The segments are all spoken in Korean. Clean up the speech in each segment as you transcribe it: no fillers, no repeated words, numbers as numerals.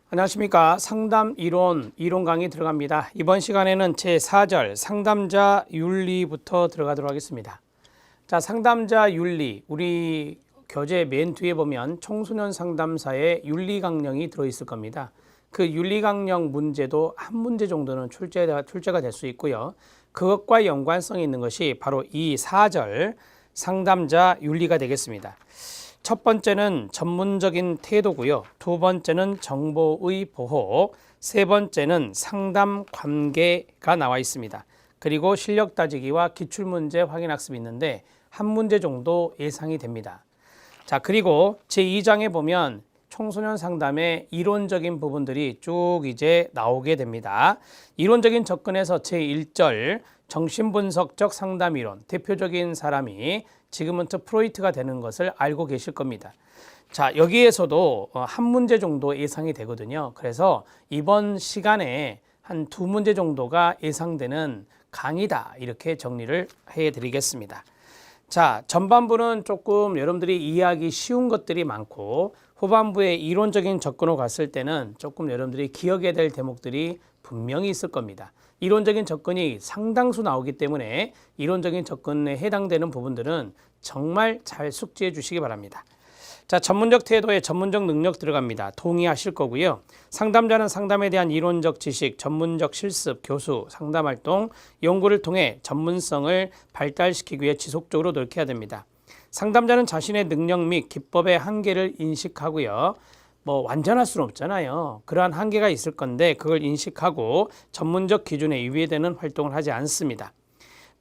안녕하십니까. 상담 이론 강의 들어갑니다. 이번 시간에는 제4절 상담자 윤리부터 들어가도록 하겠습니다. 자, 상담자 윤리, 우리 교재 맨 뒤에 보면 청소년 상담사의 윤리 강령이 들어있을 겁니다. 그 윤리 강령 문제도 한 문제 정도는 출제가 될 수 있고요. 그것과 연관성이 있는 것이 바로 이 4절 상담자 윤리가 되겠습니다. 첫 번째는 전문적인 태도고요. 두 번째는 정보의 보호, 세 번째는 상담 관계가 나와 있습니다. 그리고 실력 따지기와 기출문제 확인학습이 있는데 한 문제 정도 예상이 됩니다. 자, 그리고 제2장에 보면 청소년 상담의 이론적인 부분들이 쭉 이제 나오게 됩니다. 이론적인 접근에서 제1절 정신분석적 상담 이론, 대표적인 사람이 지금부터 프로이트가 되는 것을 알고 계실 겁니다. 자, 여기에서도 한 문제 정도 예상이 되거든요. 그래서 이번 시간에 한 두 문제 정도가 예상되는 강의다, 이렇게 정리를 해드리겠습니다. 자, 전반부는 조금 여러분들이 이해하기 쉬운 것들이 많고 후반부에 이론적인 접근으로 갔을 때는 조금 여러분들이 기억해야 될 대목들이 분명히 있을 겁니다. 이론적인 접근이 상당수 나오기 때문에 이론적인 접근에 해당되는 부분들은 정말 잘 숙지해 주시기 바랍니다. 자, 전문적 태도에 전문적 능력 들어갑니다. 동의하실 거고요. 상담자는 상담에 대한 이론적 지식, 전문적 실습, 교수, 상담활동, 연구를 통해 전문성을 발달시키기 위해 지속적으로 노력해야 됩니다. 상담자는 자신의 능력 및 기법의 한계를 인식하고요. 완전할 수는 없잖아요. 그러한 한계가 있을 건데 그걸 인식하고 전문적 기준에 위배되는 활동을 하지 않습니다.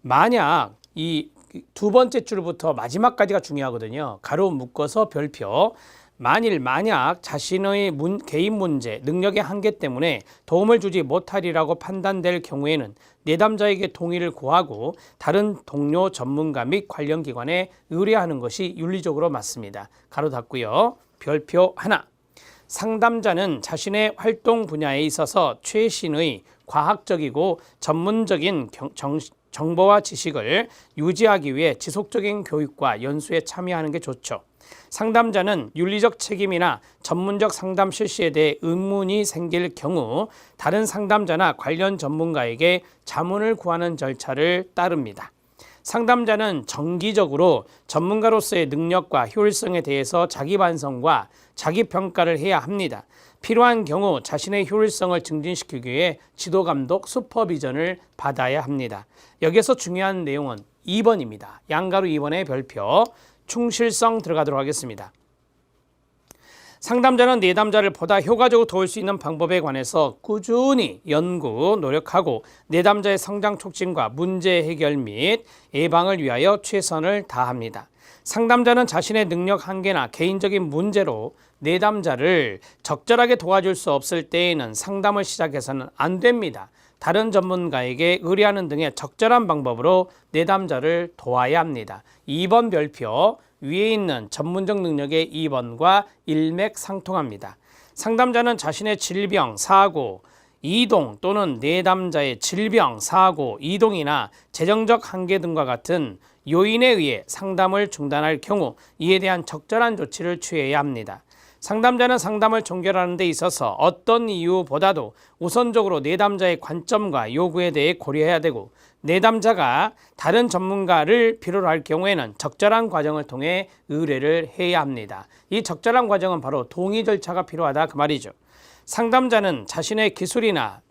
만약 이 두 번째 줄부터 마지막까지가 중요하거든요. 가로 묶어서 별표. 만약 자신의 개인 문제, 능력의 한계 때문에 도움을 주지 못하리라고 판단될 경우에는 내담자에게 동의를 구하고 다른 동료 전문가 및 관련 기관에 의뢰하는 것이 윤리적으로 맞습니다. 가로 닫고요. 별표 하나. 상담자는 자신의 활동 분야에 있어서 최신의 과학적이고 전문적인 정보와 지식을 유지하기 위해 지속적인 교육과 연수에 참여하는 게 좋죠. 상담자는 윤리적 책임이나 전문적 상담 실시에 대해 의문이 생길 경우 다른 상담자나 관련 전문가에게 자문을 구하는 절차를 따릅니다. 상담자는 정기적으로 전문가로서의 능력과 효율성에 대해서 자기 반성과 자기 평가를 해야 합니다. 필요한 경우 자신의 효율성을 증진시키기 위해 지도 감독, 슈퍼비전을 받아야 합니다. 여기서 중요한 내용은 2번입니다. 양가로 2번의 별표, 충실성 들어가도록 하겠습니다. 상담자는 내담자를 보다 효과적으로 도울 수 있는 방법에 관해서 꾸준히 연구, 노력하고 내담자의 성장 촉진과 문제 해결 및 예방을 위하여 최선을 다합니다. 상담자는 자신의 능력 한계나 개인적인 문제로 내담자를 적절하게 도와줄 수 없을 때에는 상담을 시작해서는 안 됩니다. 다른 전문가에게 의뢰하는 등의 적절한 방법으로 내담자를 도와야 합니다. 2번 별표, 위에 있는 전문적 능력의 2번과 일맥상통합니다. 상담자는 자신의 질병, 사고, 이동 또는 내담자의 질병, 사고, 이동이나 재정적 한계 등과 같은 요인에 의해 상담을 중단할 경우 이에 대한 적절한 조치를 취해야 합니다. 상담자는 상담을 종결하는 데 있어서 어떤 이유보다도 우선적으로 내담자의 관점과 요구에 대해 고려해야 되고 내담자가 다른 전문가를 필요로 할 경우에는 적절한 과정을 통해 의뢰를 해야 합니다. 이 적절한 과정은 바로 동의 절차가 필요하다, 그 말이죠. 상담자는 자신의 기술이나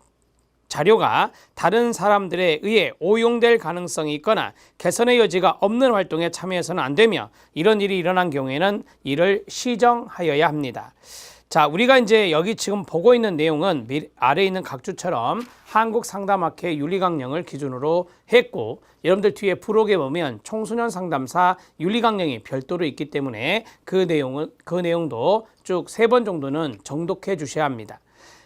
자료가 다른 사람들에 의해 오용될 가능성이 있거나 개선의 여지가 없는 활동에 참여해서는 안 되며 이런 일이 일어난 경우에는 이를 시정하여야 합니다. 자, 우리가 이제 여기 지금 보고 있는 내용은 아래에 있는 각주처럼 한국상담학회 윤리강령을 기준으로 했고 여러분들 뒤에 부록에 보면 청소년 상담사 윤리강령이 별도로 있기 때문에 그 내용도 쭉 3번 정도는 정독해 주셔야 합니다.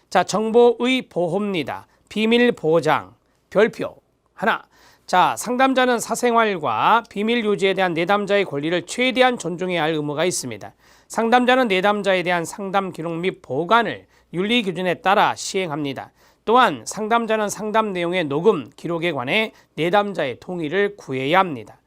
자, 정보의 보호입니다. 비밀 보장, 별표 하나. 자, 상담자는 사생활과 비밀 유지에 대한 내담자의 권리를 최대한 존중해야 할 의무가 있습니다. 상담자는 내담자에 대한 상담 기록 및 보관을 윤리 기준에 따라 시행합니다. 또한 상담자는 상담 내용의 녹음, 기록에 관해 내담자의 동의를 구해야 합니다.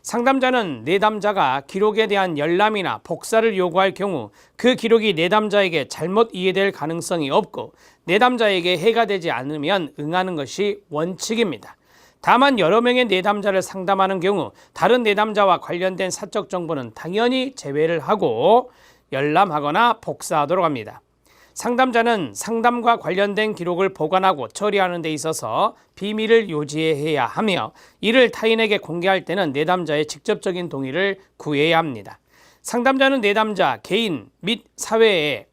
상담자는 내담자가 기록에 대한 열람이나 복사를 요구할 경우 그 기록이 내담자에게 잘못 이해될 가능성이 없고 내담자에게 해가 되지 않으면 응하는 것이 원칙입니다. 다만 여러 명의 내담자를 상담하는 경우 다른 내담자와 관련된 사적 정보는 당연히 제외를 하고 열람하거나 복사하도록 합니다. 상담자는 상담과 관련된 기록을 보관하고 처리하는 데 있어서 비밀을 유지해야 하며 이를 타인에게 공개할 때는 내담자의 직접적인 동의를 구해야 합니다. 상담자는 내담자, 개인 및 사회에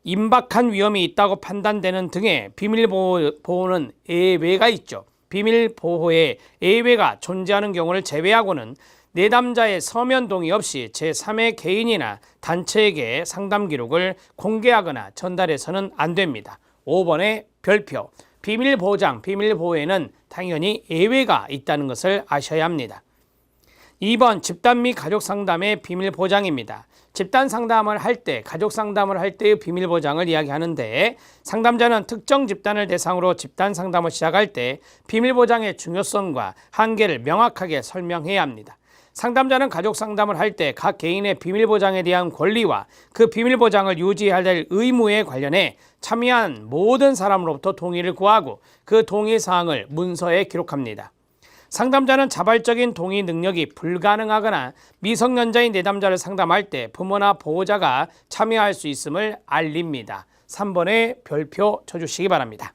임박한 위험이 있다고 판단되는 등의 비밀보호는 예외가 있죠. 비밀보호에 예외가 존재하는 경우를 제외하고는 내담자의 서면 동의 없이 제3의 개인이나 단체에게 상담 기록을 공개하거나 전달해서는 안 됩니다. 5번의 별표, 비밀보장, 비밀보호에는 당연히 예외가 있다는 것을 아셔야 합니다. 2번 집단 및 가족 상담의 비밀보장입니다. 집단 상담을 할 때, 가족 상담을 할 때의 비밀보장을 이야기하는데 상담자는 특정 집단을 대상으로 집단 상담을 시작할 때 비밀보장의 중요성과 한계를 명확하게 설명해야 합니다. 상담자는 가족 상담을 할 때 각 개인의 비밀보장에 대한 권리와 그 비밀보장을 유지해야 할 의무에 관련해 참여한 모든 사람으로부터 동의를 구하고 그 동의 사항을 문서에 기록합니다. 상담자는 자발적인 동의 능력이 불가능하거나 미성년자인 내담자를 상담할 때 부모나 보호자가 참여할 수 있음을 알립니다. 3번의 별표 쳐주시기 바랍니다.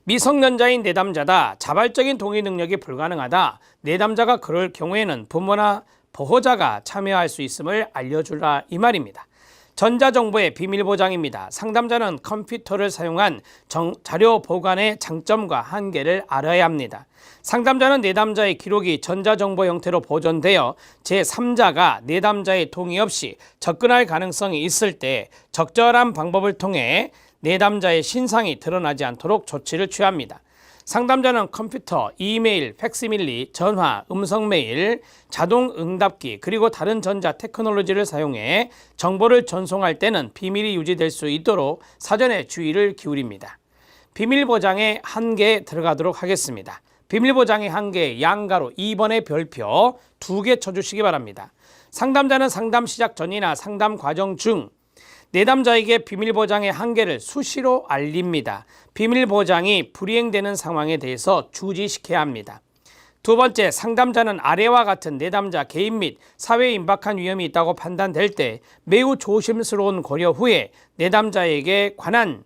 미성년자인 내담자다. 자발적인 동의 능력이 불가능하다. 내담자가 그럴 경우에는 부모나 보호자가 참여할 수 있음을 알려주라 이 말입니다. 전자정보의 비밀보장입니다. 상담자는 컴퓨터를 사용한 자료 보관의 장점과 한계를 알아야 합니다. 상담자는 내담자의 기록이 전자정보 형태로 보존되어 제3자가 내담자의 동의 없이 접근할 가능성이 있을 때 적절한 방법을 통해 내담자의 신상이 드러나지 않도록 조치를 취합니다. 상담자는 컴퓨터, 이메일, 팩시밀리, 전화, 음성메일, 자동응답기 그리고 다른 전자 테크놀로지를 사용해 정보를 전송할 때는 비밀이 유지될 수 있도록 사전에 주의를 기울입니다. 비밀보장의 한계에 들어가도록 하겠습니다. 비밀보장의 한계 양가로 2번의 별표 2개 쳐주시기 바랍니다. 상담자는 상담 시작 전이나 상담 과정 중 내담자에게 비밀보장의 한계를 수시로 알립니다. 비밀보장이 불이행되는 상황에 대해서 주지시켜야 합니다. 두 번째, 상담자는 아래와 같은 내담자 개인 및 사회에 임박한 위험이 있다고 판단될 때 매우 조심스러운 고려 후에 내담자에게 관한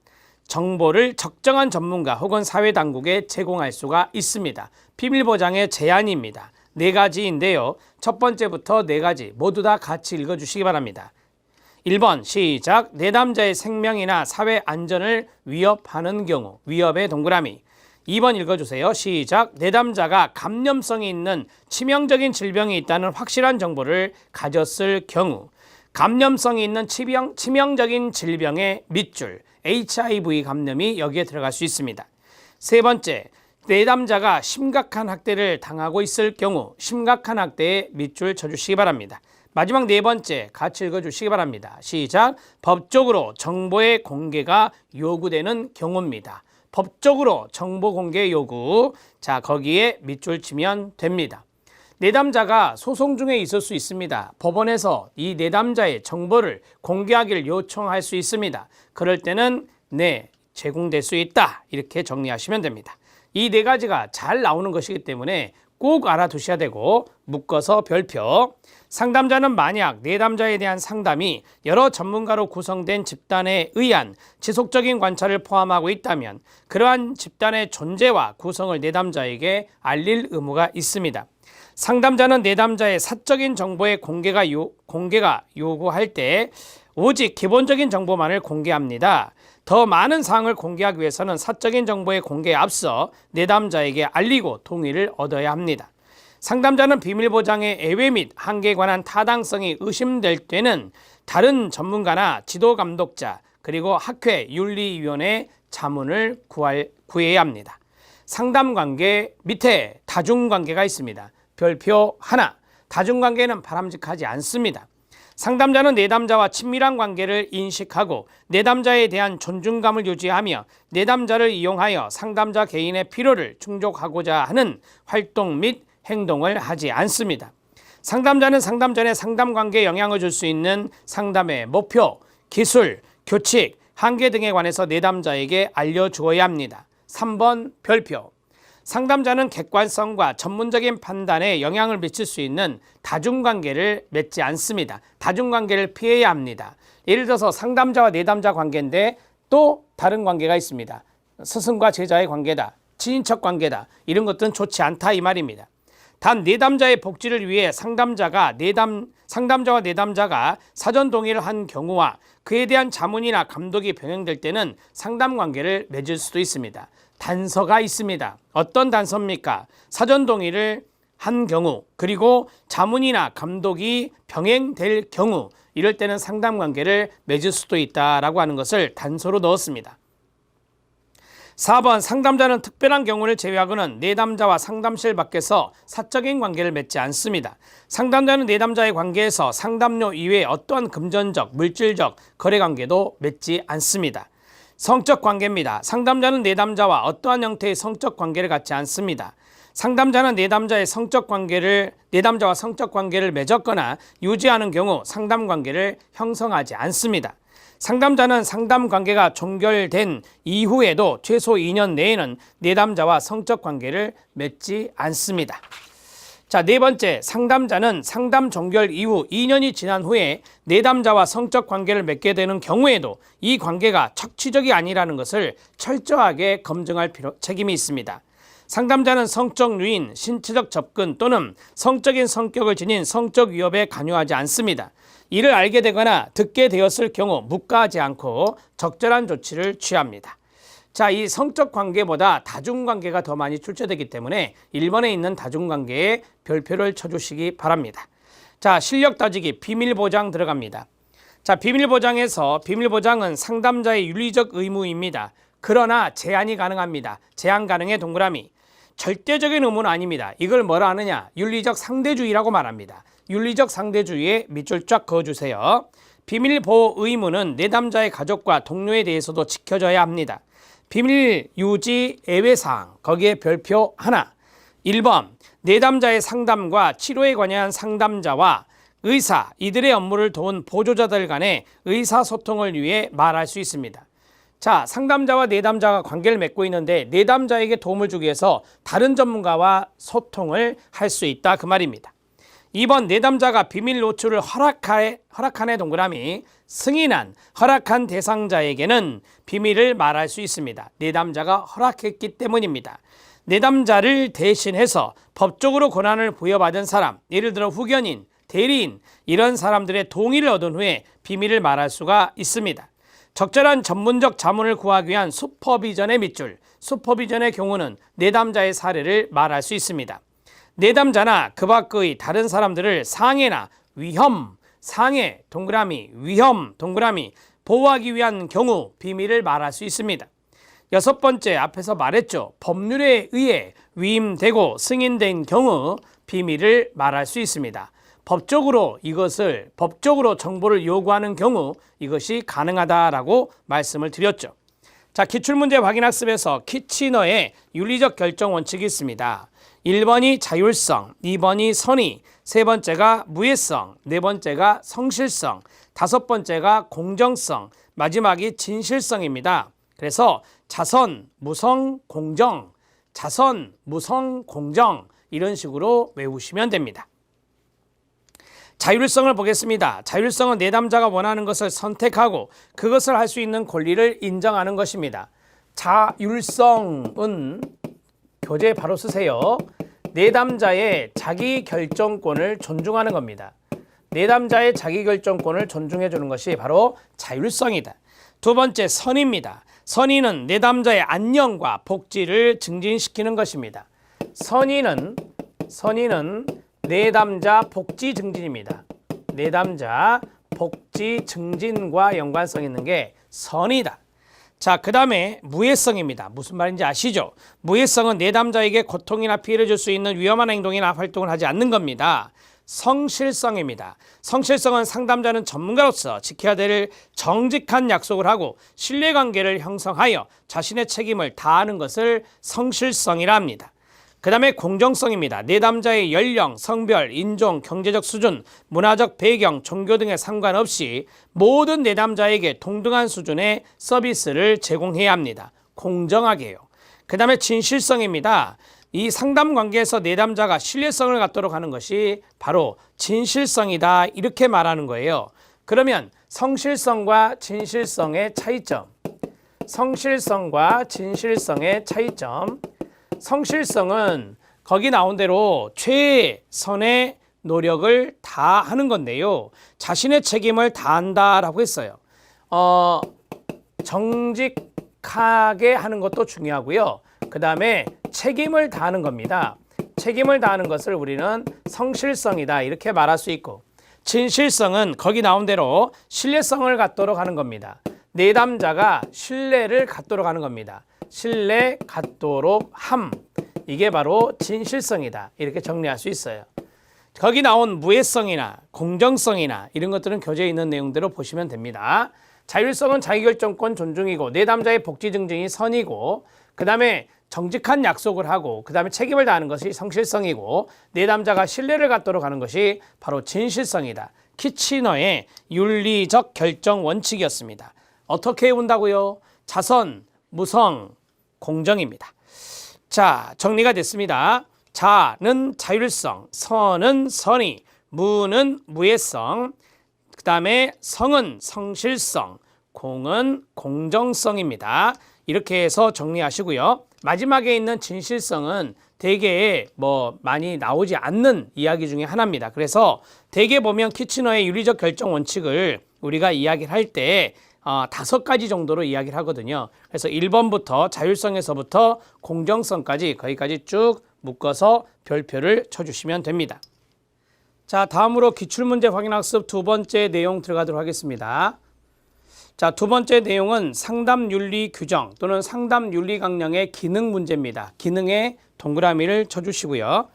정보를 적정한 전문가 혹은 사회당국에 제공할 수가 있습니다. 비밀보장의 제한입니다. 4가지인데요. 첫 번째부터 4가지 모두 다 같이 읽어주시기 바랍니다. 1번 시작. 내담자의 생명이나 사회 안전을 위협하는 경우 위협의 동그라미. 2번 읽어주세요. 시작. 내담자가 감염성이 있는 치명적인 질병이 있다는 확실한 정보를 가졌을 경우 감염성이 있는 치명적인 질병의 밑줄 HIV 감염이 여기에 들어갈 수 있습니다. 세 번째, 내담자가 심각한 학대를 당하고 있을 경우 심각한 학대에 밑줄 쳐주시기 바랍니다. 마지막 4번째 같이 읽어주시기 바랍니다. 시작. 법적으로 정보의 공개가 요구되는 경우입니다. 법적으로 정보 공개 요구. 자, 거기에 밑줄 치면 됩니다. 내담자가 소송 중에 있을 수 있습니다. 법원에서 이 내담자의 정보를 공개하기를 요청할 수 있습니다. 그럴 때는 네, 제공될 수 있다. 이렇게 정리하시면 됩니다. 이 4가지가 잘 나오는 것이기 때문에 꼭 알아두셔야 되고 묶어서 별표. 상담자는 만약 내담자에 대한 상담이 여러 전문가로 구성된 집단에 의한 지속적인 관찰을 포함하고 있다면 그러한 집단의 존재와 구성을 내담자에게 알릴 의무가 있습니다. 상담자는 내담자의 사적인 정보의 공개가 요구할 때 오직 기본적인 정보만을 공개합니다. 더 많은 사항을 공개하기 위해서는 사적인 정보의 공개에 앞서 내담자에게 알리고 동의를 얻어야 합니다. 상담자는 비밀보장의 예외 및 한계에 관한 타당성이 의심될 때는 다른 전문가나 지도감독자 그리고 학회 윤리위원회 자문을 구해야 합니다. 상담관계 밑에 다중관계가 있습니다. 별표 하나, 다중관계는 바람직하지 않습니다. 상담자는 내담자와 친밀한 관계를 인식하고 내담자에 대한 존중감을 유지하며 내담자를 이용하여 상담자 개인의 필요를 충족하고자 하는 활동 및 행동을 하지 않습니다. 상담자는 상담 전에 상담 관계에 영향을 줄 수 있는 상담의 목표, 기술, 규칙, 한계 등에 관해서 내담자에게 알려주어야 합니다. 3번 별표. 상담자는 객관성과 전문적인 판단에 영향을 미칠 수 있는 다중관계를 맺지 않습니다. 다중관계를 피해야 합니다. 예를 들어서 상담자와 내담자 관계인데 또 다른 관계가 있습니다. 스승과 제자의 관계다, 친인척 관계다, 이런 것들은 좋지 않다 이 말입니다. 단 내담자의 복지를 위해 상담자와 내담자가 사전 동의를 한 경우와 그에 대한 자문이나 감독이 병행될 때는 상담 관계를 맺을 수도 있습니다. 단서가 있습니다. 어떤 단서입니까? 사전 동의를 한 경우, 그리고 자문이나 감독이 병행될 경우, 이럴 때는 상담 관계를 맺을 수도 있다라고 하는 것을 단서로 넣었습니다. 4번 상담자는 특별한 경우를 제외하고는 내담자와 상담실 밖에서 사적인 관계를 맺지 않습니다. 상담자는 내담자의 관계에서 상담료 이외에 어떠한 금전적, 물질적 거래관계도 맺지 않습니다. 성적 관계입니다. 상담자는 내담자와 어떠한 형태의 성적 관계를 갖지 않습니다. 상담자는 내담자와 성적 관계를 맺었거나 유지하는 경우 상담 관계를 형성하지 않습니다. 상담자는 상담 관계가 종결된 이후에도 최소 2년 내에는 내담자와 성적 관계를 맺지 않습니다. 자, 네 번째, 상담자는 상담 종결 이후 2년이 지난 후에 내담자와 성적 관계를 맺게 되는 경우에도 이 관계가 착취적이 아니라는 것을 철저하게 검증할 책임이 있습니다. 상담자는 성적 유인, 신체적 접근 또는 성적인 성격을 지닌 성적 위협에 관여하지 않습니다. 이를 알게 되거나 듣게 되었을 경우 묵과하지 않고 적절한 조치를 취합니다. 자, 이 성적 관계보다 다중관계가 더 많이 출제되기 때문에 1번에 있는 다중관계에 별표를 쳐주시기 바랍니다. 자, 실력 따지기 비밀보장 들어갑니다. 자, 비밀보장은 상담자의 윤리적 의무입니다. 그러나 제한이 가능합니다. 제한 가능의 동그라미. 절대적인 의무는 아닙니다. 이걸 뭐라 하느냐? 윤리적 상대주의라고 말합니다. 윤리적 상대주의에 밑줄 쫙 그어주세요. 비밀 보호 의무는 내담자의 가족과 동료에 대해서도 지켜져야 합니다. 비밀 유지 예외사항, 거기에 별표 하나. 1번, 내담자의 상담과 치료에 관여한 상담자와 의사, 이들의 업무를 도운 보조자들 간의 의사소통을 위해 말할 수 있습니다. 자, 상담자와 내담자가 관계를 맺고 있는데 내담자에게 도움을 주기 위해서 다른 전문가와 소통을 할 수 있다 그 말입니다. 2번, 내담자가 비밀 노출을 허락한의 동그라미, 허락한 대상자에게는 비밀을 말할 수 있습니다. 내담자가 허락했기 때문입니다. 내담자를 대신해서 법적으로 권한을 부여받은 사람, 예를 들어 후견인, 대리인, 이런 사람들의 동의를 얻은 후에 비밀을 말할 수가 있습니다. 적절한 전문적 자문을 구하기 위한 슈퍼비전의 밑줄, 슈퍼비전의 경우는 내담자의 사례를 말할 수 있습니다. 내담자나 그 밖의 다른 사람들을 상해나 위험, 상해, 동그라미, 위험, 동그라미, 보호하기 위한 경우 비밀을 말할 수 있습니다. 6번째, 앞에서 말했죠. 법률에 의해 위임되고 승인된 경우 비밀을 말할 수 있습니다. 법적으로 정보를 요구하는 경우 이것이 가능하다라고 말씀을 드렸죠. 자, 기출문제 확인학습에서 키치너의 윤리적 결정 원칙이 있습니다. 1번이 자율성, 2번이 선의, 3번째가 무해성, 4번째가 성실성, 5번째가 공정성, 마지막이 진실성입니다. 그래서 자선, 무성, 공정, 자선, 무성, 공정, 이런 식으로 외우시면 됩니다. 자율성을 보겠습니다. 자율성은 내담자가 원하는 것을 선택하고 그것을 할 수 있는 권리를 인정하는 것입니다. 자율성은 교재에 바로 쓰세요. 내담자의 자기결정권을 존중하는 겁니다. 내담자의 자기결정권을 존중해 주는 것이 바로 자율성이다. 2번째, 선의입니다. 선의는 내담자의 안녕과 복지를 증진시키는 것입니다. 선의는 내담자 복지 증진입니다. 내담자 복지 증진과 연관성 있는 게 선의다. 자, 그 다음에 무해성입니다. 무슨 말인지 아시죠? 무해성은 내담자에게 고통이나 피해를 줄 수 있는 위험한 행동이나 활동을 하지 않는 겁니다. 성실성입니다. 성실성은 상담자는 전문가로서 지켜야 될 정직한 약속을 하고 신뢰관계를 형성하여 자신의 책임을 다하는 것을 성실성이라 합니다. 그 다음에 공정성입니다. 내담자의 연령, 성별, 인종, 경제적 수준, 문화적 배경, 종교 등에 상관없이 모든 내담자에게 동등한 수준의 서비스를 제공해야 합니다. 공정하게요. 그 다음에 진실성입니다. 이 상담 관계에서 내담자가 신뢰성을 갖도록 하는 것이 바로 진실성이다, 이렇게 말하는 거예요. 그러면 성실성과 진실성의 차이점, 성실성과 진실성의 차이점. 성실성은 거기 나온 대로 최선의 노력을 다하는 건데요, 자신의 책임을 다한다라고 했어요. 정직하게 하는 것도 중요하고요, 그 다음에 책임을 다하는 겁니다. 책임을 다하는 것을 우리는 성실성이다, 이렇게 말할 수 있고, 진실성은 거기 나온 대로 신뢰성을 갖도록 하는 겁니다. 내담자가 신뢰를 갖도록 하는 겁니다. 신뢰 갖도록 함, 이게 바로 진실성이다, 이렇게 정리할 수 있어요. 거기 나온 무해성이나 공정성이나 이런 것들은 교재에 있는 내용대로 보시면 됩니다. 자율성은 자기결정권 존중이고, 내담자의 복지 증진이 선이고, 그 다음에 정직한 약속을 하고, 그 다음에 책임을 다하는 것이 성실성이고, 내담자가 신뢰를 갖도록 하는 것이 바로 진실성이다. 키치너의 윤리적 결정 원칙이었습니다. 어떻게 해온다고요? 자선, 무성, 공정입니다. 자, 정리가 됐습니다. 자는 자율성, 선은 선의, 무는 무해성, 그 다음에 성은 성실성, 공은 공정성입니다. 이렇게 해서 정리하시고요. 마지막에 있는 진실성은 대개 많이 나오지 않는 이야기 중에 하나입니다. 그래서 대개 보면 키치너의 윤리적 결정 원칙을 우리가 이야기를 할 때 5가지 정도로 이야기를 하거든요. 그래서 1번부터 자율성에서부터 공정성까지 거기까지 쭉 묶어서 별표를 쳐주시면 됩니다. 자, 다음으로 기출문제 확인학습 두 번째 내용 들어가도록 하겠습니다. 자, 두 번째 내용은 상담윤리 규정 또는 상담윤리 강령의 기능 문제입니다. 기능에 동그라미를 쳐주시고요.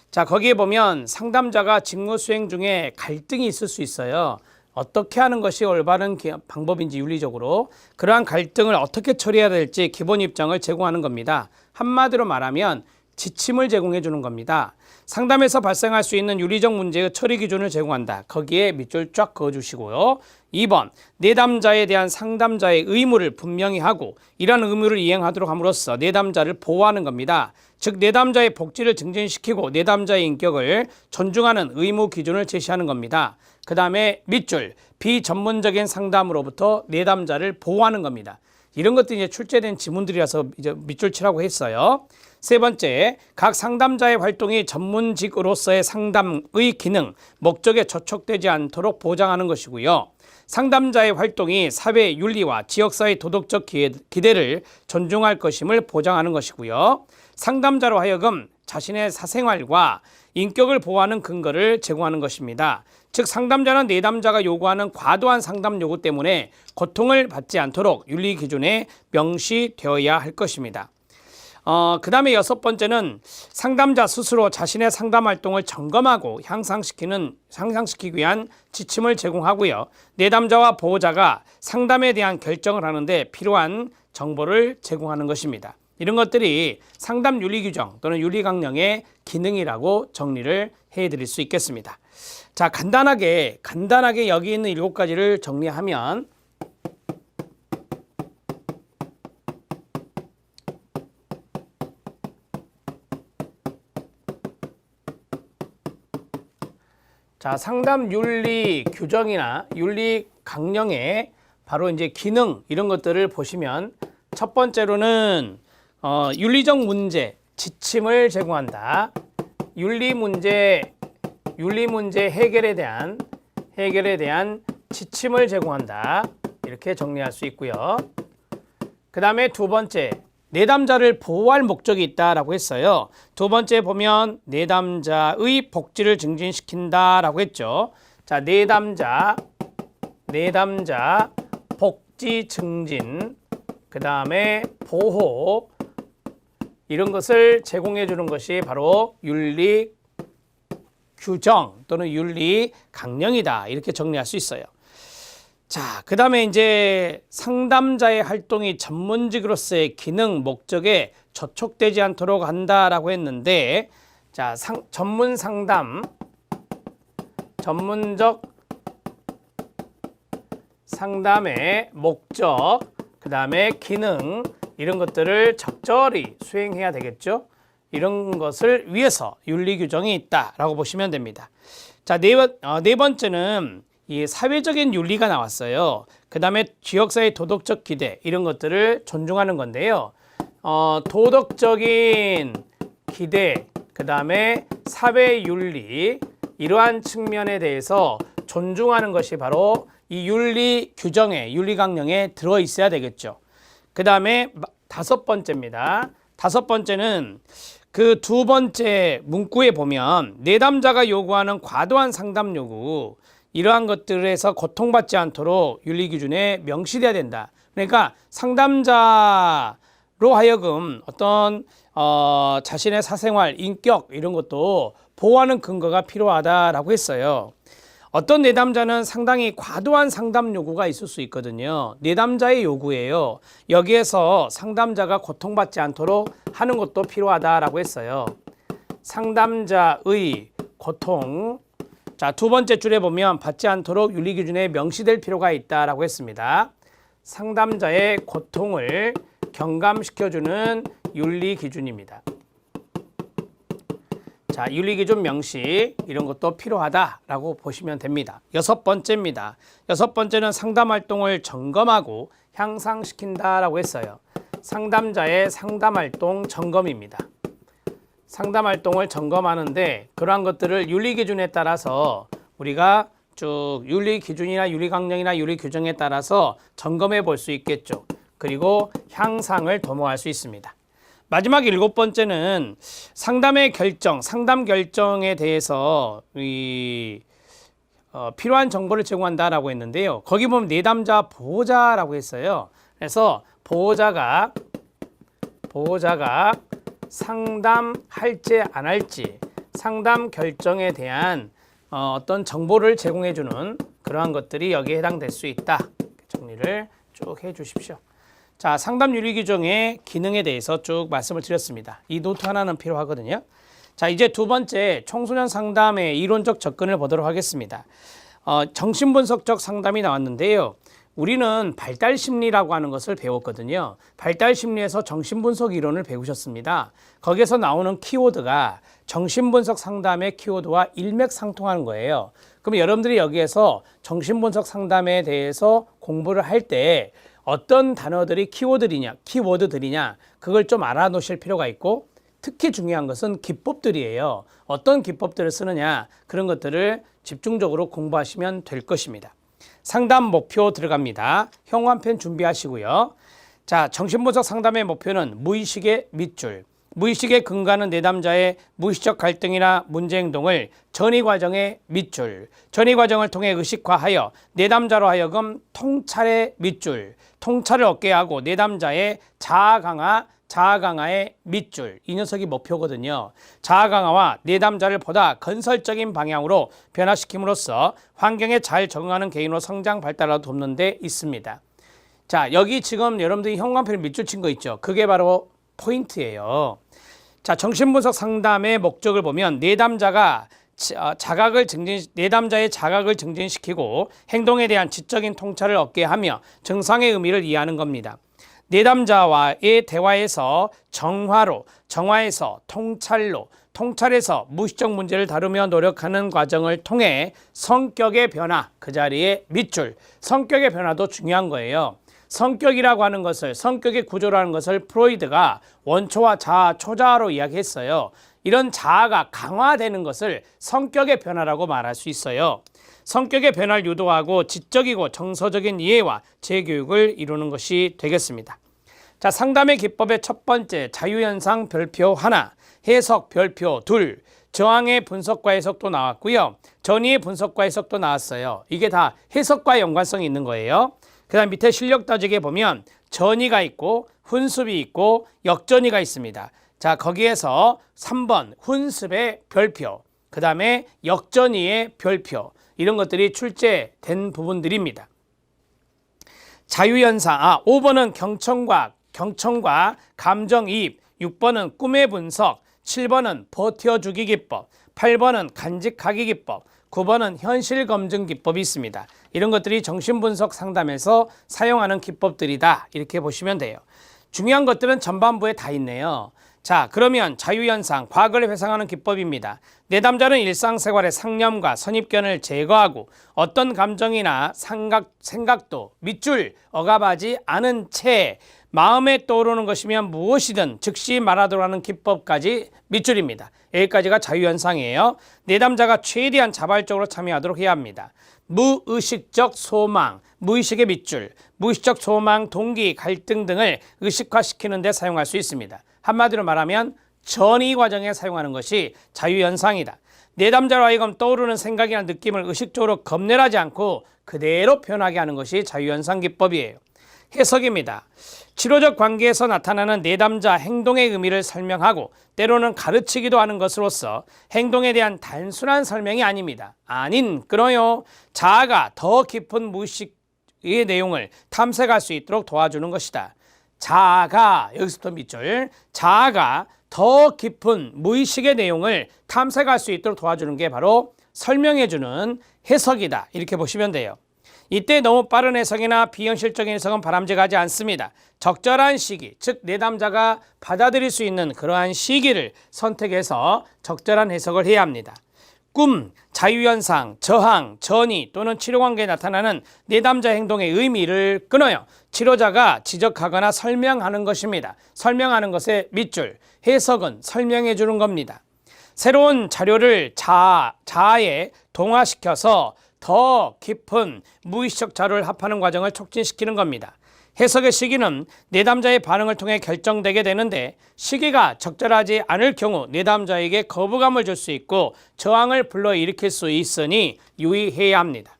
자, 거기에 보면 상담자가 직무 수행 중에 갈등이 있을 수 있어요. 어떻게 하는 것이 올바른 방법인지 윤리적으로, 그러한 갈등을 어떻게 처리해야 될지 기본 입장을 제공하는 겁니다. 한마디로 말하면 지침을 제공해 주는 겁니다. 상담에서 발생할 수 있는 윤리적 문제의 처리 기준을 제공한다. 거기에 밑줄 쫙 그어주시고요. 2번, 내담자에 대한 상담자의 의무를 분명히 하고 이러한 의무를 이행하도록 함으로써 내담자를 보호하는 겁니다. 즉 내담자의 복지를 증진시키고 내담자의 인격을 존중하는 의무 기준을 제시하는 겁니다. 그 다음에 밑줄, 비전문적인 상담으로부터 내담자를 보호하는 겁니다. 이런 것들이 이제 출제된 지문들이라서 이제 밑줄 치라고 했어요. 세 번째, 각 상담자의 활동이 전문직으로서의 상담의 기능, 목적에 저촉되지 않도록 보장하는 것이고요. 상담자의 활동이 사회 윤리와 지역사회 도덕적 기대를 존중할 것임을 보장하는 것이고요. 상담자로 하여금 자신의 사생활과 인격을 보호하는 근거를 제공하는 것입니다. 즉 상담자는 내담자가 요구하는 과도한 상담 요구 때문에 고통을 받지 않도록 윤리 기준에 명시되어야 할 것입니다. 그 다음에 6번째는 상담자 스스로 자신의 상담 활동을 점검하고 향상시키기 위한 지침을 제공하고요. 내담자와 보호자가 상담에 대한 결정을 하는데 필요한 정보를 제공하는 것입니다. 이런 것들이 상담 윤리 규정 또는 윤리 강령의 기능이라고 정리를 해드릴 수 있겠습니다. 자, 간단하게 여기 있는 7가지를 정리하면, 자, 상담 윤리 규정이나 윤리 강령의 바로 이제 기능, 이런 것들을 보시면, 첫 번째로는 윤리적 문제, 지침을 제공한다. 윤리 문제 해결에 대한 지침을 제공한다. 이렇게 정리할 수 있고요. 그 다음에 두 번째, 내담자를 보호할 목적이 있다라고 했어요. 두 번째 보면 내담자의 복지를 증진시킨다라고 했죠. 자, 내담자 복지 증진, 그 다음에 보호, 이런 것을 제공해 주는 것이 바로 윤리 규정 또는 윤리 강령이다. 이렇게 정리할 수 있어요. 자, 그 다음에 이제 상담자의 활동이 전문직으로서의 기능, 목적에 저촉되지 않도록 한다라고 했는데, 자, 전문 상담, 전문적 상담의 목적, 그 다음에 기능, 이런 것들을 적절히 수행해야 되겠죠. 이런 것을 위해서 윤리 규정이 있다라고 보시면 됩니다. 자, 네 번째는 이 사회적인 윤리가 나왔어요. 그 다음에 지역사회 도덕적 기대, 이런 것들을 존중하는 건데요. 도덕적인 기대, 그 다음에 사회윤리, 이러한 측면에 대해서 존중하는 것이 바로 이 윤리 규정에, 윤리 강령에 들어 있어야 되겠죠. 그 다음에 5번째입니다. 5번째는 그 2번째 문구에 보면 내담자가 요구하는 과도한 상담 요구, 이러한 것들에서 고통받지 않도록 윤리 기준에 명시돼야 된다. 그러니까 상담자로 하여금 어떤 자신의 사생활, 인격 이런 것도 보호하는 근거가 필요하다라고 했어요. 어떤 내담자는 상당히 과도한 상담 요구가 있을 수 있거든요. 내담자의 요구예요. 여기에서 상담자가 고통받지 않도록 하는 것도 필요하다라고 했어요. 상담자의 고통. 자, 2번째 줄에 보면 받지 않도록 윤리 기준에 명시될 필요가 있다라고 했습니다. 상담자의 고통을 경감시켜주는 윤리 기준입니다. 자, 윤리기준 명시, 이런 것도 필요하다라고 보시면 됩니다. 6번째입니다. 6번째는 상담활동을 점검하고 향상시킨다라고 했어요. 상담자의 상담활동 점검입니다. 상담활동을 점검하는데 그러한 것들을 윤리기준에 따라서 우리가 쭉 윤리기준이나 윤리강령이나 윤리규정에 따라서 점검해 볼 수 있겠죠. 그리고 향상을 도모할 수 있습니다. 마지막 7번째는 상담의 결정, 상담 결정에 대해서 필요한 정보를 제공한다라고 했는데요. 거기 보면 내담자 보호자라고 했어요. 그래서 보호자가 상담할지 안 할지 상담 결정에 대한 어떤 정보를 제공해주는 그러한 것들이 여기에 해당될 수 있다. 정리를 쭉 해주십시오. 자, 상담 윤리 규정의 기능에 대해서 쭉 말씀을 드렸습니다. 이 노트 하나는 필요하거든요. 자, 이제 2번째 청소년 상담의 이론적 접근을 보도록 하겠습니다. 정신분석적 상담이 나왔는데요. 우리는 발달심리라고 하는 것을 배웠거든요. 발달심리에서 정신분석 이론을 배우셨습니다. 거기에서 나오는 키워드가 정신분석 상담의 키워드와 일맥상통하는 거예요. 그럼 여러분들이 여기에서 정신분석 상담에 대해서 공부를 할 때 어떤 단어들이 키워드들이냐 그걸 좀 알아놓으실 필요가 있고, 특히 중요한 것은 기법들이에요. 어떤 기법들을 쓰느냐, 그런 것들을 집중적으로 공부하시면 될 것입니다. 상담 목표 들어갑니다. 형광펜 준비하시고요. 자, 정신분석 상담의 목표는 무의식의 밑줄, 무의식의 근거하는 내담자의 무의식적 갈등이나 문제 행동을 전이 과정의 밑줄, 전이 과정을 통해 의식화하여 내담자로 하여금 통찰의 밑줄, 통찰을 얻게 하고 내담자의 자아 강화의 밑줄, 이 녀석이 목표거든요. 자아 강화와 내담자를 보다 건설적인 방향으로 변화시킴으로써 환경에 잘 적응하는 개인으로 성장 발달하도록 돕는 데 있습니다. 자, 여기 지금 여러분들이 형광펜을 밑줄 친 거 있죠. 그게 바로 포인트예요. 자, 정신분석 상담의 목적을 보면 내담자의 자각을 증진시키고 행동에 대한 지적인 통찰을 얻게 하며 증상의 의미를 이해하는 겁니다. 내담자와의 대화에서 정화에서 통찰로, 통찰에서 무의식적 문제를 다루며 노력하는 과정을 통해 성격의 변화, 그 자리에 밑줄, 성격의 변화도 중요한 거예요. 성격이라고 하는 것을, 성격의 구조라는 것을 프로이드가 원초와 자아, 초자아로 이야기했어요. 이런 자아가 강화되는 것을 성격의 변화라고 말할 수 있어요. 성격의 변화를 유도하고 지적이고 정서적인 이해와 재교육을 이루는 것이 되겠습니다. 자, 상담의 기법의 첫 번째, 자유현상 별표 하나, 해석 별표 둘, 저항의 분석과 해석도 나왔고요. 전이의 분석과 해석도 나왔어요. 이게 다 해석과 연관성이 있는 거예요. 그 다음 밑에 실력 따지기에 보면 전이가 있고 훈습이 있고 역전이가 있습니다. 자, 거기에서 3번 훈습의 별표, 그 다음에 역전이의 별표, 이런 것들이 출제된 부분들입니다. 자유현상. 5번은 경청과 감정이입, 6번은 꿈의 분석, 7번은 버텨주기 기법, 8번은 간직하기 기법, 9번은 현실 검증 기법이 있습니다. 이런 것들이 정신분석 상담에서 사용하는 기법들이다. 이렇게 보시면 돼요. 중요한 것들은 전반부에 다 있네요. 자, 그러면 자유현상, 과거를 회상하는 기법입니다. 내담자는 일상생활의 상념과 선입견을 제거하고 어떤 감정이나 생각도 밑줄 억압하지 않은 채 마음에 떠오르는 것이면 무엇이든 즉시 말하도록 하는 기법까지 밑줄입니다. 여기까지가 자유현상이에요. 내담자가 최대한 자발적으로 참여하도록 해야 합니다. 무의식적 소망, 무의식의 밑줄, 무의식적 소망, 동기, 갈등 등을 의식화시키는 데 사용할 수 있습니다. 한마디로 말하면 전이 과정에 사용하는 것이 자유현상이다. 내담자로 하여금 떠오르는 생각이나 느낌을 의식적으로 겁내하지 않고 그대로 표현하게 하는 것이 자유현상 기법이에요. 해석입니다. 치료적 관계에서 나타나는 내담자 행동의 의미를 설명하고 때로는 가르치기도 하는 것으로서 행동에 대한 단순한 설명이 아닙니다. 끊어요. 자아가 더 깊은 무의식의 내용을 탐색할 수 있도록 도와주는 것이다. 자아가, 여기서부터 밑줄, 자아가 더 깊은 무의식의 내용을 탐색할 수 있도록 도와주는 게 바로 설명해주는 해석이다. 이렇게 보시면 돼요. 이때 너무 빠른 해석이나 비현실적인 해석은 바람직하지 않습니다. 적절한 시기, 즉 내담자가 받아들일 수 있는 그러한 시기를 선택해서 적절한 해석을 해야 합니다. 꿈, 자유현상, 저항, 전이 또는 치료관계에 나타나는 내담자 행동의 의미를 끊어요. 치료자가 지적하거나 설명하는 것입니다. 설명하는 것의 밑줄, 해석은 설명해 주는 겁니다. 새로운 자료를 자아에 동화시켜서 더 깊은 무의식적 자료를 합하는 과정을 촉진시키는 겁니다. 해석의 시기는 내담자의 반응을 통해 결정되게 되는데 시기가 적절하지 않을 경우 내담자에게 거부감을 줄 수 있고 저항을 불러일으킬 수 있으니 유의해야 합니다.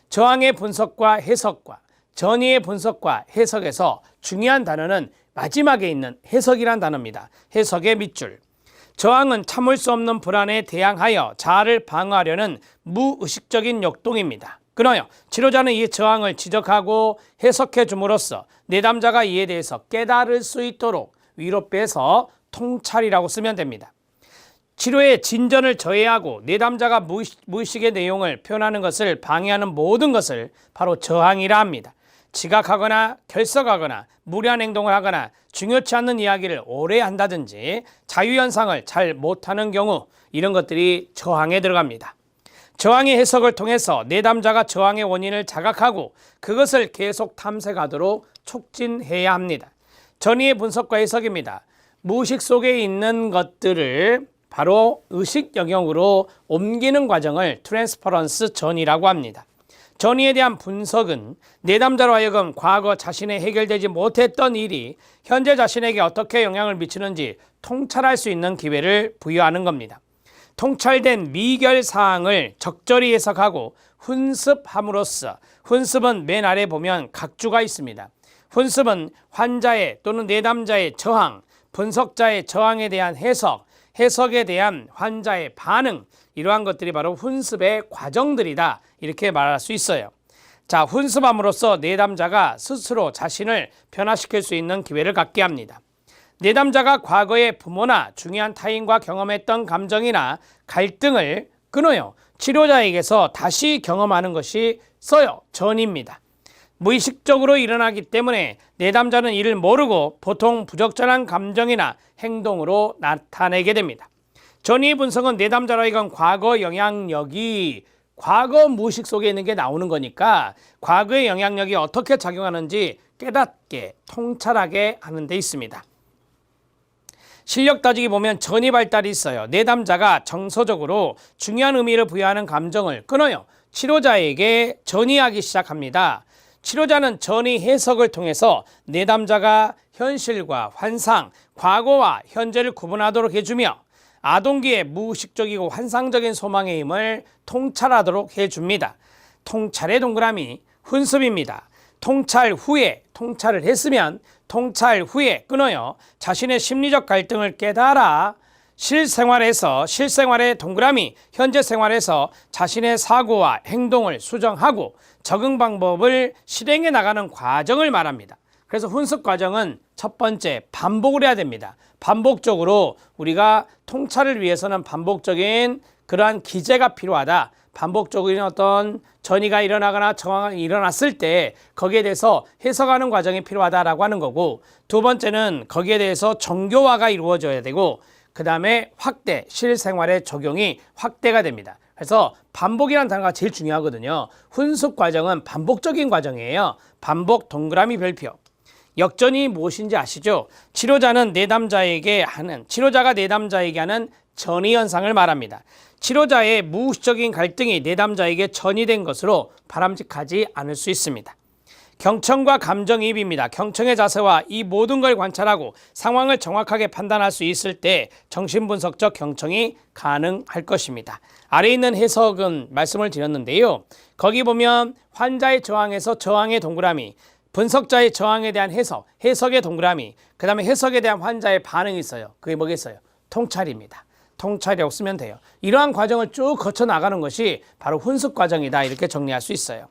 저항의 분석과 해석과 전이의 분석과 해석에서 중요한 단어는 마지막에 있는 해석이란 단어입니다. 해석의 밑줄. 저항은 참을 수 없는 불안에 대항하여 자아를 방어하려는 무의식적인 역동입니다. 끊어요. 치료자는 이 저항을 지적하고 해석해 줌으로써 내담자가 이에 대해서 깨달을 수 있도록 위로 빼서 통찰이라고 쓰면 됩니다. 치료의 진전을 저해하고 내담자가 무의식의 내용을 표현하는 것을 방해하는 모든 것을 바로 저항이라 합니다. 지각하거나 결석하거나 무리한 행동을 하거나 중요치 않는 이야기를 오래 한다든지 자유현상을 잘 못하는 경우 이런 것들이 저항에 들어갑니다. 저항의 해석을 통해서 내담자가 저항의 원인을 자각하고 그것을 계속 탐색하도록 촉진해야 합니다. 전이의 분석과 해석입니다. 무의식 속에 있는 것들을 바로 의식 영역으로 옮기는 과정을 트랜스퍼런스 전이라고 합니다. 전이에 대한 분석은 내담자로 하여금 과거 자신의 해결되지 못했던 일이 현재 자신에게 어떻게 영향을 미치는지 통찰할 수 있는 기회를 부여하는 겁니다. 통찰된 미결 사항을 적절히 해석하고 훈습함으로써, 훈습은 맨 아래 보면 각주가 있습니다. 훈습은 환자의 또는 내담자의 저항, 분석자의 저항에 대한 해석, 해석에 대한 환자의 반응, 이러한 것들이 바로 훈습의 과정들이다, 이렇게 말할 수 있어요. 자, 훈습함으로써 내담자가 스스로 자신을 변화시킬 수 있는 기회를 갖게 합니다. 내담자가 과거의 부모나 중요한 타인과 경험했던 감정이나 갈등을 끊어요. 치료자에게서 다시 경험하는 것이 전입니다. 무의식적으로 일어나기 때문에 내담자는 이를 모르고 보통 부적절한 감정이나 행동으로 나타내게 됩니다. 전이 분석은 내담자로 하여금 과거 영향력이 과거 무의식 속에 있는 게 나오는 거니까 과거의 영향력이 어떻게 작용하는지 깨닫게 통찰하게 하는 데 있습니다. 실력 따지기 보면 전이 발달이 있어요. 내담자가 정서적으로 중요한 의미를 부여하는 감정을 끊어요. 치료자에게 전이하기 시작합니다. 치료자는 전이 해석을 통해서 내담자가 현실과 환상, 과거와 현재를 구분하도록 해주며 아동기의 무의식적이고 환상적인 소망의 힘을 통찰하도록 해줍니다. 통찰의 동그라미, 훈습입니다. 통찰 후에, 통찰을 했으면 통찰 후에 끊어요. 자신의 심리적 갈등을 깨달아 실생활의 동그라미, 현재 생활에서 자신의 사고와 행동을 수정하고 적응 방법을 실행해 나가는 과정을 말합니다. 그래서 훈습 과정은 첫 번째 반복을 해야 됩니다. 반복적으로 우리가 통찰을 위해서는 반복적인 그러한 기제가 필요하다. 반복적인 어떤 전이가 일어나거나 정황이 일어났을 때 거기에 대해서 해석하는 과정이 필요하다라고 하는 거고, 두 번째는 거기에 대해서 정교화가 이루어져야 되고, 그 다음에 확대, 실생활의 적용이 확대가 됩니다. 그래서 반복이라는 단어가 제일 중요하거든요. 훈습 과정은 반복적인 과정이에요. 반복 동그라미 별표. 역전이 무엇인지 아시죠? 치료자가 내담자에게 하는 전이 현상을 말합니다. 치료자의 무의식적인 갈등이 내담자에게 전이된 것으로 바람직하지 않을 수 있습니다. 경청과 감정이입입니다. 경청의 자세와 이 모든 걸 관찰하고 상황을 정확하게 판단할 수 있을 때 정신분석적 경청이 가능할 것입니다. 아래에 있는 해석은 말씀을 드렸는데요. 거기 보면 환자의 저항에서 저항의 동그라미, 분석자의 저항에 대한 해석, 해석의 동그라미, 그 다음에 해석에 대한 환자의 반응이 있어요. 그게 뭐겠어요? 통찰입니다. 통찰이 없으면 돼요. 이러한 과정을 쭉 거쳐 나가는 것이 바로 훈습 과정이다. 이렇게 정리할 수 있어요.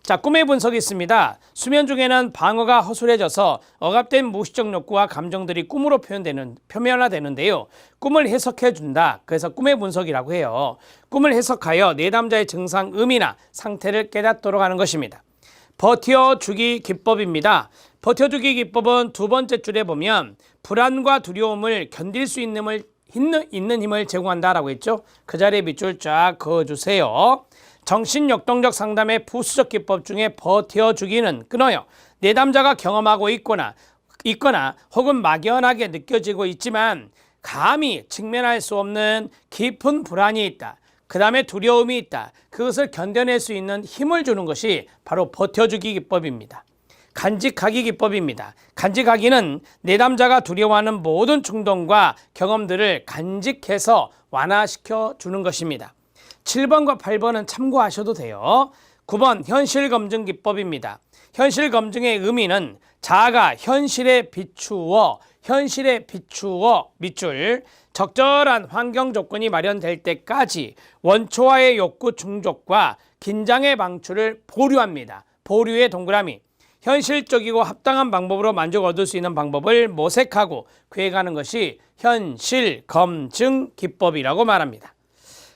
자, 꿈의 분석이 있습니다. 수면 중에는 방어가 허술해져서 억압된 무의식적 욕구와 감정들이 꿈으로 표면화되는데요. 꿈을 해석해 준다. 그래서 꿈의 분석이라고 해요. 꿈을 해석하여 내담자의 증상, 의미나 상태를 깨닫도록 하는 것입니다. 버텨주기 기법입니다. 버텨주기 기법은 두 번째 줄에 보면 불안과 두려움을 견딜 수 있는 힘을 제공한다라고 했죠. 그 자리에 밑줄 쫙 그어주세요. 정신역동적 상담의 부수적 기법 중에 버텨주기는 끊어요. 내담자가 경험하고 있거나 혹은 막연하게 느껴지고 있지만 감히 직면할 수 없는 깊은 불안이 있다. 그 다음에 두려움이 있다. 그것을 견뎌낼 수 있는 힘을 주는 것이 바로 버텨주기 기법입니다. 간직하기 기법입니다. 간직하기는 내담자가 두려워하는 모든 충동과 경험들을 간직해서 완화시켜 주는 것입니다. 7번과 8번은 참고하셔도 돼요. 9번 현실검증 기법입니다. 현실검증의 의미는 자아가 현실에 비추어 밑줄 적절한 환경 조건이 마련될 때까지 원초와의 욕구 충족과 긴장의 방출을 보류합니다. 보류의 동그라미. 현실적이고 합당한 방법으로 만족을 얻을 수 있는 방법을 모색하고 구해가는 것이 현실검증 기법이라고 말합니다.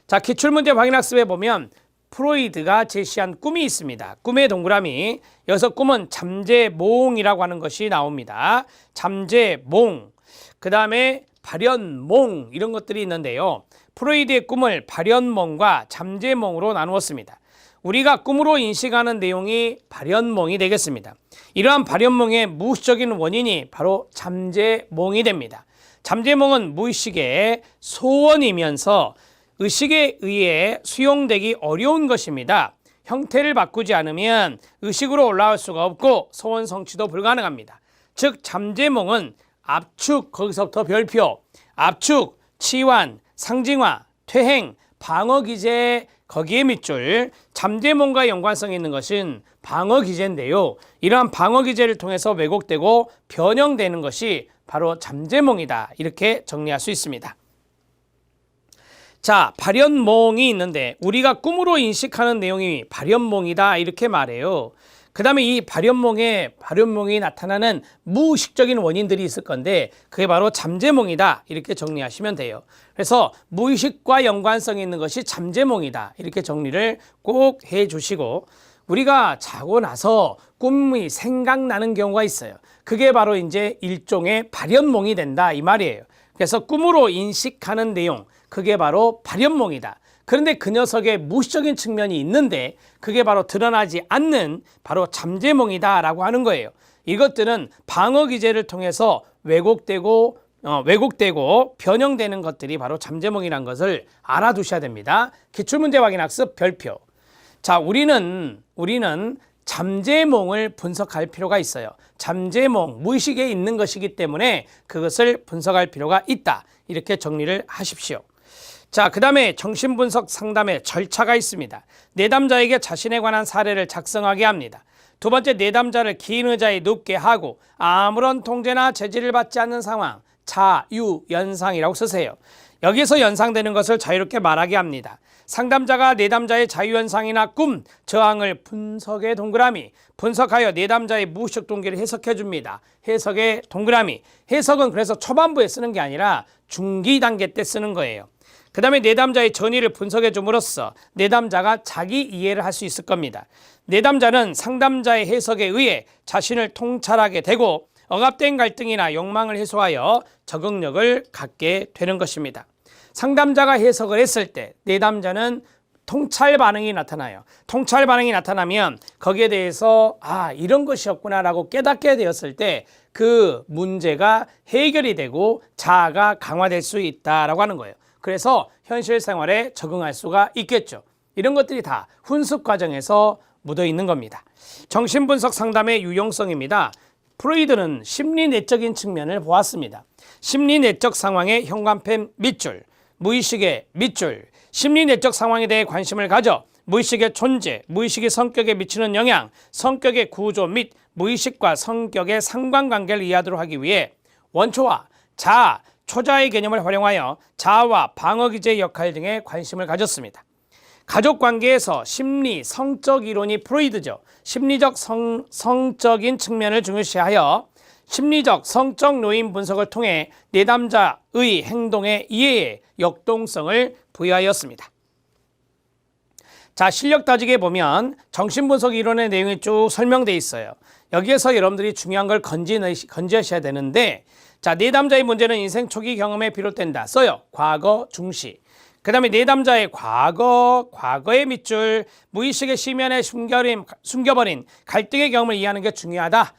자, 기출문제 확인학습에 보면 프로이드가 제시한 꿈이 있습니다. 꿈의 동그라미. 여기서 꿈은 잠재몽이라고 하는 것이 나옵니다. 잠재몽. 그 다음에 발현몽, 이런 것들이 있는데요. 프로이드의 꿈을 발현몽과 잠재몽으로 나누었습니다. 우리가 꿈으로 인식하는 내용이 발현몽이 되겠습니다. 이러한 발현몽의 무의식적인 원인이 바로 잠재몽이 됩니다. 잠재몽은 무의식의 소원이면서 의식에 의해 수용되기 어려운 것입니다. 형태를 바꾸지 않으면 의식으로 올라올 수가 없고 소원 성취도 불가능합니다. 즉 잠재몽은 압축, 거기서부터 별표, 압축, 치환, 상징화, 퇴행, 방어기제, 거기에 밑줄, 잠재몽과 연관성이 있는 것은 방어기제인데요. 이러한 방어기제를 통해서 왜곡되고 변형되는 것이 바로 잠재몽이다. 이렇게 정리할 수 있습니다. 자, 발현몽이 있는데 우리가 꿈으로 인식하는 내용이 발현몽이다. 이렇게 말해요. 그 다음에 이 발현몽이 나타나는 무의식적인 원인들이 있을 건데 그게 바로 잠재몽이다. 이렇게 정리하시면 돼요. 그래서 무의식과 연관성이 있는 것이 잠재몽이다. 이렇게 정리를 꼭 해주시고, 우리가 자고 나서 꿈이 생각나는 경우가 있어요. 그게 바로 이제 일종의 발현몽이 된다. 이 말이에요. 그래서 꿈으로 인식하는 내용, 그게 바로 발현몽이다. 그런데 그 녀석의 무의식적인 측면이 있는데 그게 바로 드러나지 않는 바로 잠재몽이다라고 하는 거예요. 이것들은 방어기제를 통해서 왜곡되고 변형되는 것들이 바로 잠재몽이라는 것을 알아두셔야 됩니다. 기출문제 확인학습 별표. 자, 우리는 잠재몽을 분석할 필요가 있어요. 잠재몽, 무의식에 있는 것이기 때문에 그것을 분석할 필요가 있다. 이렇게 정리를 하십시오. 자, 그 다음에 정신분석 상담의 절차가 있습니다. 내담자에게 자신에 관한 사례를 작성하게 합니다. 두 번째, 내담자를 긴 의자에 눕게 하고 아무런 통제나 제지를 받지 않는 상황, 자유연상이라고 쓰세요. 여기서 연상되는 것을 자유롭게 말하게 합니다. 상담자가 내담자의 자유현상이나 꿈, 저항을 분석의 동그라미, 분석하여 내담자의 무의식 동기를 해석해 줍니다. 해석의 동그라미. 해석은 그래서 초반부에 쓰는 게 아니라 중기 단계 때 쓰는 거예요. 그 다음에 내담자의 전의를 분석해 줌으로써 내담자가 자기 이해를 할 수 있을 겁니다. 내담자는 상담자의 해석에 의해 자신을 통찰하게 되고 억압된 갈등이나 욕망을 해소하여 적응력을 갖게 되는 것입니다. 상담자가 해석을 했을 때 내담자는 통찰 반응이 나타나요. 통찰 반응이 나타나면 거기에 대해서 이런 것이었구나 라고 깨닫게 되었을 때 그 문제가 해결이 되고 자아가 강화될 수 있다라고 하는 거예요. 그래서 현실 생활에 적응할 수가 있겠죠. 이런 것들이 다 훈습 과정에서 묻어 있는 겁니다. 정신분석 상담의 유용성입니다. 프로이드는 심리내적인 측면을 보았습니다. 심리내적 상황의 현관펜 밑줄, 무의식의 밑줄, 심리내적 상황에 대해 관심을 가져 무의식의 존재, 무의식이 성격에 미치는 영향, 성격의 구조 및 무의식과 성격의 상관관계를 이해하도록 하기 위해 원초와 자아, 초자의 개념을 활용하여 자아와 방어기제의 역할 등에 관심을 가졌습니다. 가족관계에서 심리, 성적 이론이 프로이드죠. 심리적 성적인 측면을 중요시하여 심리적, 성적 요인 분석을 통해 내담자의 행동의 이해에 역동성을 부여하였습니다. 자, 실력 따지기에 보면 정신분석 이론의 내용이 쭉 설명되어 있어요. 여기에서 여러분들이 중요한 걸 건지하셔야 되는데, 자, 내담자의 문제는 인생 초기 경험에 비롯된다. 써요. 과거 중시. 그 다음에 내담자의 과거의 밑줄, 무의식의 심연에 숨겨버린 갈등의 경험을 이해하는 게 중요하다.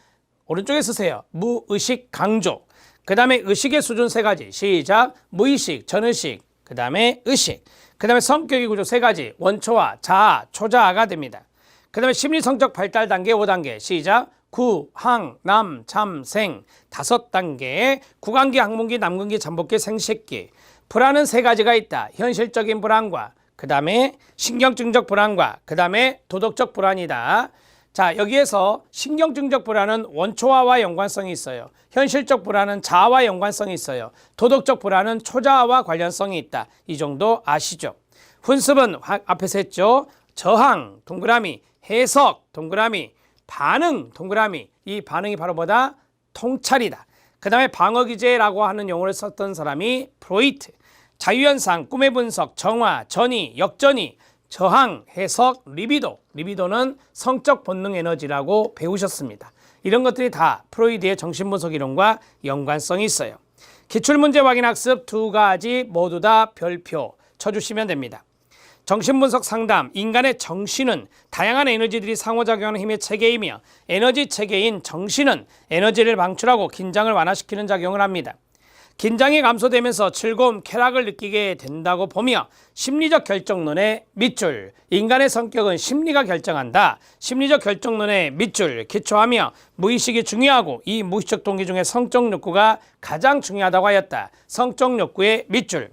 오른쪽에 쓰세요. 무의식 강조. 그 다음에 의식의 수준 3가지. 시작. 무의식, 전의식, 그 다음에 의식. 그 다음에 성격의 구조 3가지. 원초와 자아, 초자아가 됩니다. 그 다음에 심리성적 발달 단계 5단계. 시작. 구, 항, 남, 참, 생 5단계. 구강기, 항문기, 남근기, 잠복기, 생식기. 불안은 3가지가 있다. 현실적인 불안과 그 다음에 신경증적 불안과 그 다음에 도덕적 불안이다. 자, 여기에서 신경증적 불안은 원초아와 연관성이 있어요. 현실적 불안은 자아와 연관성이 있어요. 도덕적 불안은 초자아와 관련성이 있다. 이 정도 아시죠? 훈습은 앞에서 했죠. 저항, 동그라미, 해석, 동그라미, 반응, 동그라미. 이 반응이 바로 뭐다? 통찰이다. 그 다음에 방어기제라고 하는 용어를 썼던 사람이 프로이트. 자유현상, 꿈의 분석, 정화, 전이, 역전이, 저항, 해석, 리비도. 리비도는 성적 본능 에너지라고 배우셨습니다. 이런 것들이 다 프로이드의 정신분석 이론과 연관성이 있어요. 기출문제 확인 학습 2가지 모두 다 별표 쳐주시면 됩니다. 정신분석 상담, 인간의 정신은 다양한 에너지들이 상호작용하는 힘의 체계이며 에너지 체계인 정신은 에너지를 방출하고 긴장을 완화시키는 작용을 합니다. 긴장이 감소되면서 즐거움, 쾌락을 느끼게 된다고 보며 심리적 결정론의 밑줄, 인간의 성격은 심리가 결정한다. 심리적 결정론의 밑줄 기초하며 무의식이 중요하고 이 무의식 동기 중에 성적 욕구가 가장 중요하다고 하였다. 성적 욕구의 밑줄.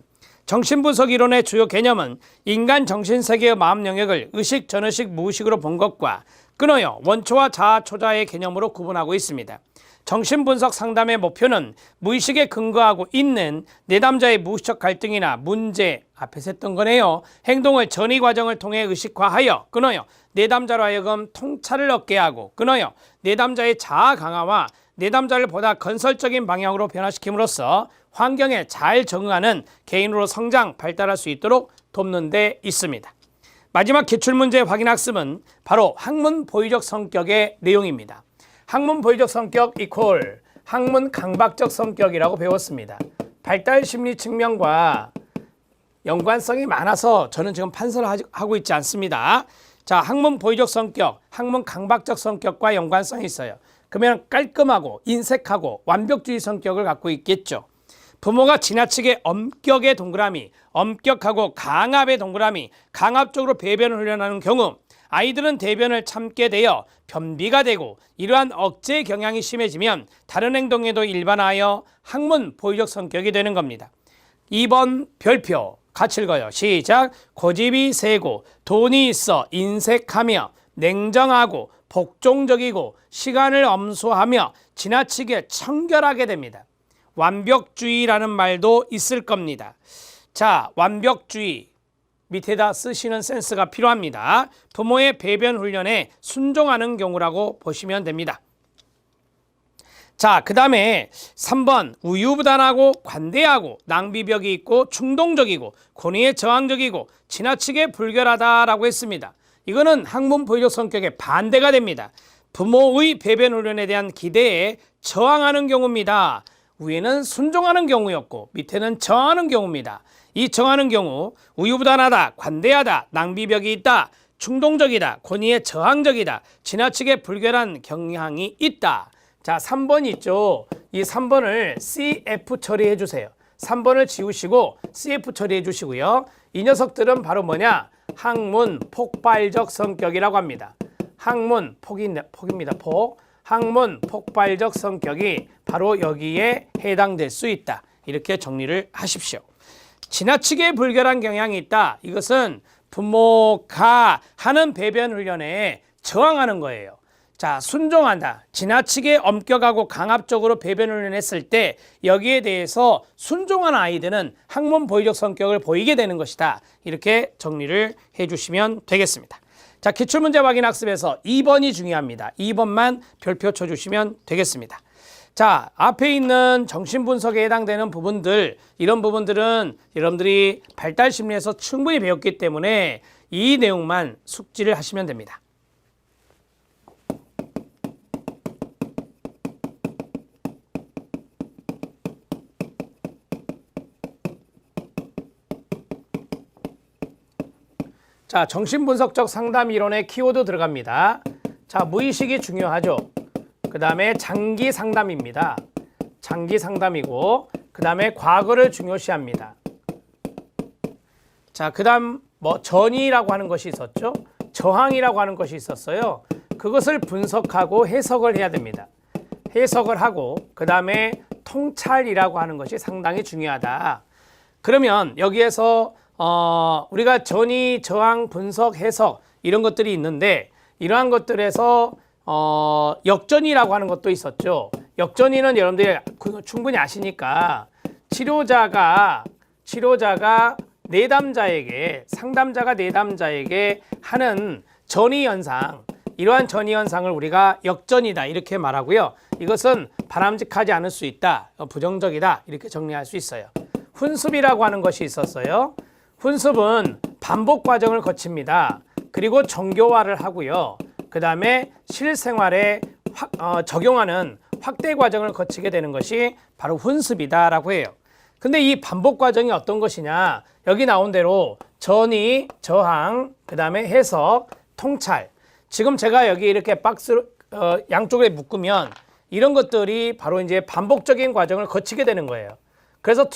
정신분석 이론의 주요 개념은 인간 정신세계의 마음 영역을 의식, 전의식, 무의식으로 본 것과 끊어요 원초와 자아, 초자의 개념으로 구분하고 있습니다. 정신분석 상담의 목표는 무의식에 근거하고 있는 내담자의 무의식적 갈등이나 문제, 앞에서 했던 거네요. 행동을 전이 과정을 통해 의식화하여 끊어요 내담자로 하여금 통찰을 얻게 하고 끊어요 내담자의 자아 강화와 내담자를 보다 건설적인 방향으로 변화시킴으로써 환경에 잘 적응하는 개인으로 성장, 발달할 수 있도록 돕는 데 있습니다. 마지막 기출문제 확인학습은 바로 학문 보유적 성격의 내용입니다. 학문 보유적 성격 이퀄 학문 강박적 성격이라고 배웠습니다. 발달 심리 측면과 연관성이 많아서 저는 지금 판서를 하고 있지 않습니다. 자, 학문 보유적 성격, 학문 강박적 성격과 연관성이 있어요. 그러면 깔끔하고 인색하고 완벽주의 성격을 갖고 있겠죠. 부모가 지나치게 엄격의 동그라미, 엄격하고 강압의 동그라미, 강압적으로 배변을 훈련하는 경우 아이들은 대변을 참게 되어 변비가 되고 이러한 억제 경향이 심해지면 다른 행동에도 일반화하여 학문 보유적 성격이 되는 겁니다. 2번 별표 같이 읽어요. 시작. 고집이 세고 돈이 있어 인색하며 냉정하고 복종적이고 시간을 엄수하며 지나치게 청결하게 됩니다. 완벽주의라는 말도 있을 겁니다. 자, 완벽주의 밑에다 쓰시는 센스가 필요합니다. 부모의 배변 훈련에 순종하는 경우라고 보시면 됩니다. 자, 그 다음에 3번 우유부단하고 관대하고 낭비벽이 있고 충동적이고 권위에 저항적이고 지나치게 불결하다라고 했습니다. 이거는 학문 보유적 성격에 반대가 됩니다. 부모의 배변 훈련에 대한 기대에 저항하는 경우입니다. 위에는 순종하는 경우였고 밑에는 저항하는 경우입니다. 이 저항하는 경우 우유부단하다, 관대하다, 낭비벽이 있다, 충동적이다, 권위에 저항적이다, 지나치게 불결한 경향이 있다. 자, 3번 있죠. 이 3번을 CF 처리해 주세요. 3번을 지우시고 CF 처리해 주시고요. 이 녀석들은 바로 뭐냐? 학문 폭발적 성격이라고 합니다. 학문 폭입니다. 학문 폭발적 성격이 바로 여기에 해당될 수 있다. 이렇게 정리를 하십시오. 지나치게 불결한 경향이 있다. 이것은 부모가 하는 배변 훈련에 저항하는 거예요. 자, 순종한다. 지나치게 엄격하고 강압적으로 배변 훈련했을 때 여기에 대해서 순종하는 아이들은 학문 보유적 성격을 보이게 되는 것이다. 이렇게 정리를 해주시면 되겠습니다. 자, 기출문제 확인 학습에서 2번이 중요합니다. 2번만 별표 쳐주시면 되겠습니다. 자, 앞에 있는 정신분석에 해당되는 부분들, 이런 부분들은 여러분들이 발달심리에서 충분히 배웠기 때문에 이 내용만 숙지를 하시면 됩니다. 자, 정신분석적 상담 이론의 키워드 들어갑니다. 자, 무의식이 중요하죠. 그 다음에 장기 상담입니다. 장기 상담이고, 그 다음에 과거를 중요시합니다. 자, 그 다음 전이라고 하는 것이 있었죠. 저항이라고 하는 것이 있었어요. 그것을 분석하고 해석을 해야 됩니다. 해석을 하고, 그 다음에 통찰이라고 하는 것이 상당히 중요하다. 그러면 여기에서 우리가 전이, 저항, 분석, 해석 이런 것들이 있는데 이러한 것들에서 역전이라고 하는 것도 있었죠. 역전이는 여러분들이 충분히 아시니까 치료자가 내담자에게, 상담자가 내담자에게 하는 전이 현상, 이러한 전이 현상을 우리가 역전이다 이렇게 말하고요. 이것은 바람직하지 않을 수 있다, 부정적이다 이렇게 정리할 수 있어요. 훈습이라고 하는 것이 있었어요. 훈습은 반복 과정을 거칩니다. 그리고 정교화를 하고요. 그 다음에 실생활에 적용하는 확대 과정을 거치게 되는 것이 바로 훈습이다라고 해요. 근데 이 반복 과정이 어떤 것이냐? 여기 나온 대로 전이, 저항, 그 다음에 해석, 통찰. 지금 제가 여기 이렇게 박스로 양쪽에 묶으면 이런 것들이 바로 이제 반복적인 과정을 거치게 되는 거예요. 그래서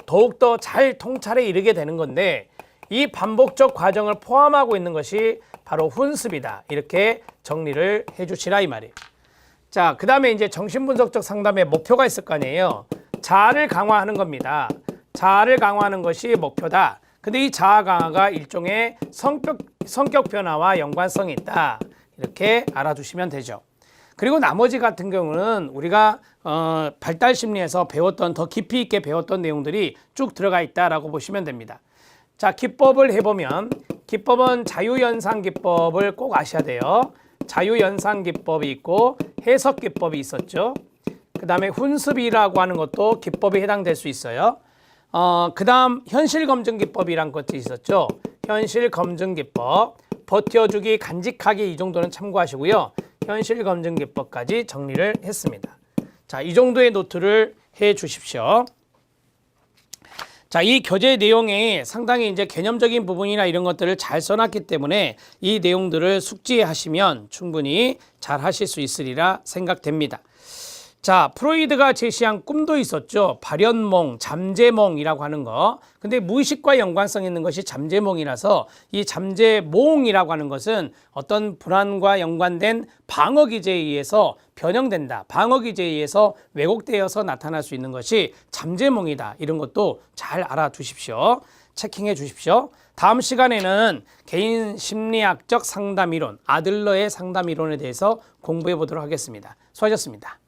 더욱더 잘 통찰에 이르게 되는 건데 이 반복적 과정을 포함하고 있는 것이 바로 훈습이다. 이렇게 정리를 해주시라 이 말이에요. 자, 그 다음에 이제 정신분석적 상담의 목표가 있을 거 아니에요. 자아를 강화하는 겁니다. 자아를 강화하는 것이 목표다. 근데 이 자아 강화가 일종의 성격 변화와 연관성이 있다. 이렇게 알아두시면 되죠. 그리고 나머지 같은 경우는 우리가 발달심리에서 배웠던, 더 깊이 있게 배웠던 내용들이 쭉 들어가 있다라고 보시면 됩니다. 자, 기법을 해보면 기법은 자유연상 기법을 꼭 아셔야 돼요. 자유연상 기법이 있고 해석 기법이 있었죠. 그 다음에 훈습이라고 하는 것도 기법에 해당될 수 있어요. 그 다음 현실검증 기법이란 것도 있었죠. 현실검증 기법, 버텨주기, 간직하기 이 정도는 참고하시고요. 현실검증 기법까지 정리를 했습니다. 자, 이 정도의 노트를 해 주십시오. 자, 이 교재 내용에 상당히 이제 개념적인 부분이나 이런 것들을 잘 써놨기 때문에 이 내용들을 숙지하시면 충분히 잘 하실 수 있으리라 생각됩니다. 자, 프로이드가 제시한 꿈도 있었죠. 발현몽, 잠재몽이라고 하는 거. 근데 무의식과 연관성 있는 것이 잠재몽이라서 이 잠재몽이라고 하는 것은 어떤 불안과 연관된 방어 기제에 의해서 변형된다. 방어 기제에 의해서 왜곡되어서 나타날 수 있는 것이 잠재몽이다. 이런 것도 잘 알아두십시오. 체킹해 주십시오. 다음 시간에는 개인 심리학적 상담 이론, 아들러의 상담 이론에 대해서 공부해 보도록 하겠습니다. 수고하셨습니다.